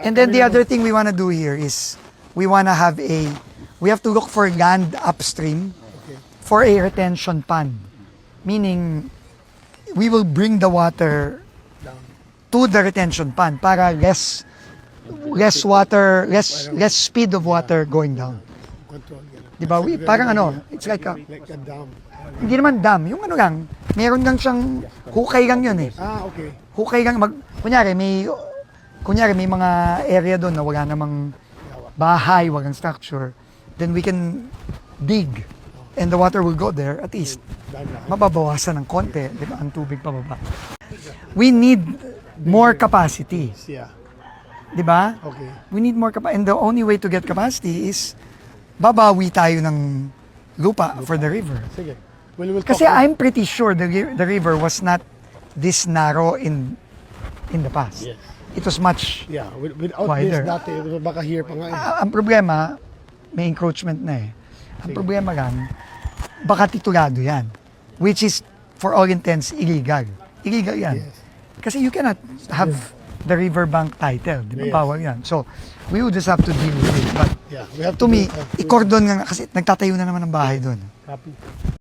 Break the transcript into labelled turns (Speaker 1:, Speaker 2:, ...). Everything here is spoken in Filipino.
Speaker 1: And then the other thing we want to do here is we want to have we have to look for land upstream for a retention pond. Meaning, we will bring the water to the retention pond para less speed of water going down.
Speaker 2: Control yan.
Speaker 1: Di ba? Parang ano, it's like a,
Speaker 2: Like a dam.
Speaker 1: hindi naman dam, yung ano lang, meron lang siyang hukay lang yun eh.
Speaker 2: Okay.
Speaker 1: Hukay lang, kunyari may mga area doon na wala namang bahay, walang structure, then we can dig and the water will go there, at least mababawasan ng konti, di ba, ang tubig pababa. We need more capacity,
Speaker 2: Yeah.
Speaker 1: di ba?
Speaker 2: Okay.
Speaker 1: We need more capacity, and the only way to get capacity is babawi tayo ng lupa for the river.
Speaker 2: Sige. We'll
Speaker 1: Kasi I'm pretty sure the river was not this narrow in the past.
Speaker 2: Yes.
Speaker 1: It was much.
Speaker 2: Yeah, without
Speaker 1: Wider.
Speaker 2: this dati, baka here pa nga eh.
Speaker 1: Ang problema, may encroachment na eh. Ang problema lang, baka titulado yan. Which is, for all intents, illegal. Illegal yan.
Speaker 2: Yes.
Speaker 1: Kasi you cannot have the riverbank title. Di ba?
Speaker 2: Yes.
Speaker 1: Bawal yan. So, we will just have to deal with it. But
Speaker 2: Yeah, we have
Speaker 1: to me,
Speaker 2: do-
Speaker 1: i-cordon nga kasi nagtatayo na naman ng bahay doon.
Speaker 2: Copy.